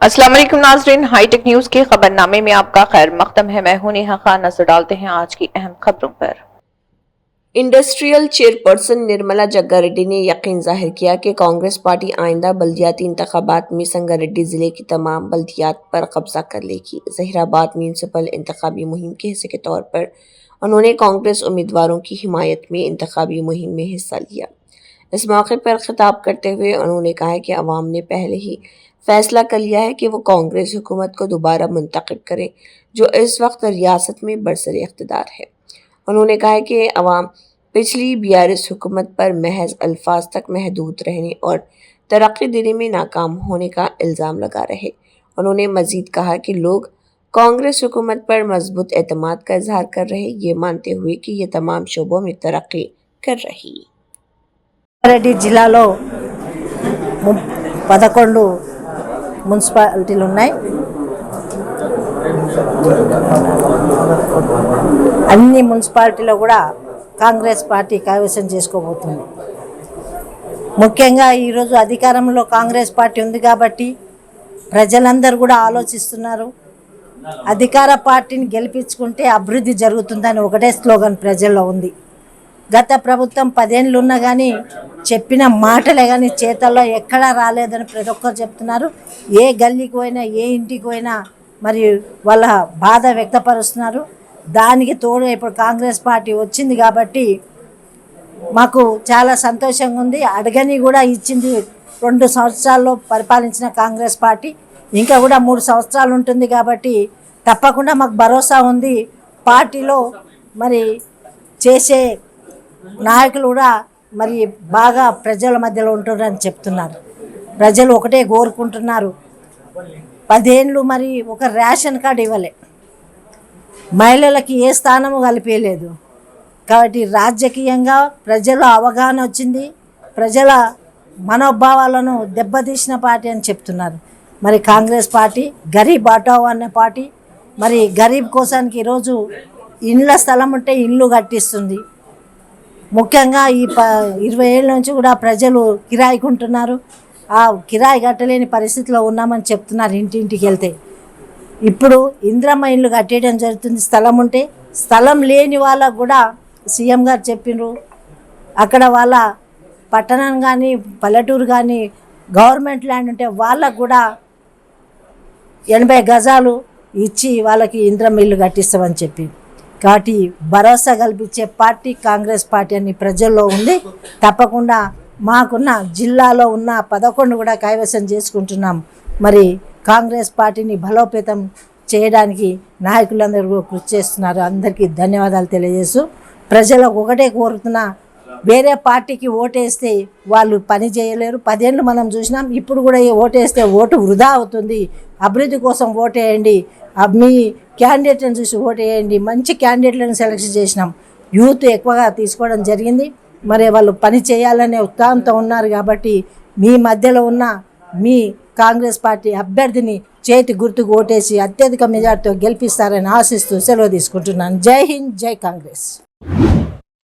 अस्सलाम वालेकुम नाज़रीन, हाईटेक न्यूज के खबरनामे में आपका खैर मकदम है। मैं हूं नेहा खान। नजर डालते हैं आज की अहम खबरों पर। इंडस्ट्रियल चेयरपर्सन निर्मला जग्गारेड्डी ने यकीन जाहिर किया कि कांग्रेस पार्टी आइंदा बल्दियाती इंतखाबात में संगारेड्डी जिले की तमाम बल्दियात पर कब्जा कर लेगी। जहीराबाद म्यूनसिपल इंतखाबी मुहिम के हिस्से के तौर पर उन्होंने कांग्रेस उम्मीदवारों की हिमायत में इंतखाबी मुहिम में हिस्सा लिया। इस मौके पर खिताब करते हुए उन्होंने कहा कि अवाम ने पहले ही फैसला कर लिया है कि वो कांग्रेस हुकूमत को दोबारा मुंतखब करें, जो इस वक्त रियासत में बरसर इख्तिदार है। उन्होंने कहा कि अवाम पिछली बीआरएस हुकूमत पर महज अल्फाज तक महदूद रहने और तरक्की देने में नाकाम होने का इल्ज़ाम लगा रहे। उन्होंने मजीद कहा कि लोग कांग्रेस हुकूमत पर मजबूत एतमाद का इजहार कर रहे, ये मानते हुए कि ये तमाम शोबों में तरक्की कर रही। రెడ్డి జిల్లాలో 11 మున్సిపాలిటీలు ఉన్నాయి. అన్ని మున్సిపాలిటీలో కూడా కాంగ్రెస్ పార్టీ కైవసం చేసుకోబోతుంది. ముఖ్యంగా ఈరోజు అధికారంలో కాంగ్రెస్ పార్టీ ఉంది కాబట్టి ప్రజలందరూ కూడా ఆలోచిస్తున్నారు. అధికార పార్టీని గెలిపించుకుంటే అభివృద్ధి జరుగుతుందని ఒకటే స్లోగన్ ప్రజల్లో ఉంది. గత ప్రభుత్వం 10 ఏళ్ళు ఉన్నా కానీ చెప్పిన మాటలే కానీ చేతల్లో ఎక్కడా రాలేదని ప్రతి ఒక్కరు చెప్తున్నారు. ఏ గల్లీకి పోయినా ఏ ఇంటికి పోయినా మరి వాళ్ళ బాధ వ్యక్తపరుస్తున్నారు. దానికి తోడు ఇప్పుడు కాంగ్రెస్ పార్టీ వచ్చింది కాబట్టి మాకు చాలా సంతోషంగా ఉంది. అడగని కూడా ఇచ్చింది. 2 సంవత్సరాల్లో పరిపాలించిన కాంగ్రెస్ పార్టీ ఇంకా కూడా 3 సంవత్సరాలు ఉంటుంది కాబట్టి తప్పకుండా మాకు భరోసా ఉంది. పార్టీలో మరి చేసే నాయకులు కూడా మరి బాగా ప్రజల మధ్యలో ఉంటున్నారని చెప్తున్నారు. ప్రజలు ఒకటే కోరుకుంటున్నారు. 10 ఏళ్ళు మరి ఒక రేషన్ కార్డు ఇవ్వలే, మహిళలకి ఏ స్థానము కల్పించలేదు. కాబట్టి రాజకీయంగా ప్రజల అవగాహన వచ్చింది. ప్రజల మనోభావాలను దెబ్బతీసిన పార్టీ అని చెప్తున్నారు. మరి కాంగ్రెస్ పార్టీ గరీబ్ హఠావో అనే పార్టీ. మరి గరీబ్ కోసానికి ఈరోజు ఇండ్ల స్థలం ఉంటే ఇల్లు కట్టిస్తుంది. ముఖ్యంగా ఈ 20 ఏళ్ళ నుంచి కూడా ప్రజలు కిరాయికి ఉంటున్నారు. ఆ కిరాయి కట్టలేని పరిస్థితిలో ఉన్నామని చెప్తున్నారు. ఇంటింటికి వెళ్తే ఇప్పుడు ఇంద్రమ్మ ఇల్లు కట్టేయడం జరుగుతుంది. స్థలం ఉంటే స్థలం లేని వాళ్ళకు కూడా సీఎం గారు చెప్పినారు. అక్కడ వాళ్ళ పట్టణం కానీ పల్లెటూరు కానీ గవర్నమెంట్ ల్యాండ్ ఉంటే వాళ్ళకు కూడా 80 గజాలు ఇచ్చి వాళ్ళకి ఇంద్రమ్మ ఇల్లు కట్టిస్తామని చెప్పి, కాబట్టి భరోసా కల్పించే పార్టీ కాంగ్రెస్ పార్టీ అని ప్రజల్లో ఉంది. తప్పకుండా మాకున్న జిల్లాలో ఉన్న 11 కూడా కైవసం చేసుకుంటున్నాం. మరి కాంగ్రెస్ పార్టీని బలోపేతం చేయడానికి నాయకులందరూ కృషి చేస్తున్నారు. అందరికీ ధన్యవాదాలు తెలియజేస్తూ ప్రజలకు ఒకటే కోరుతున్నా, వేరే పార్టీకి ఓటేస్తే వాళ్ళు పని చేయలేరు. 10 ఏళ్ళు మనం చూసినాం. ఇప్పుడు కూడా ఓటేస్తే ఓటు వృధా అవుతుంది. అభివృద్ధి కోసం ఓటేయండి, మీ క్యాండిడేట్లను చూసి ఓటేయండి. మంచి క్యాండిడేట్లను సెలెక్ట్ చేసినాం. యూత్ ఎక్కువగా తీసుకోవడం జరిగింది. మరి వాళ్ళు పని చేయాలనే ఉత్సాహంతో ఉన్నారు. కాబట్టి మీ మధ్యలో ఉన్న మీ కాంగ్రెస్ పార్టీ అభ్యర్థిని చేతి గుర్తుకు ఓటేసి అత్యధిక మెజార్టీతో గెలిపిస్తారని ఆశిస్తూ సెలవు తీసుకుంటున్నాను. జై హింద్, జై కాంగ్రెస్.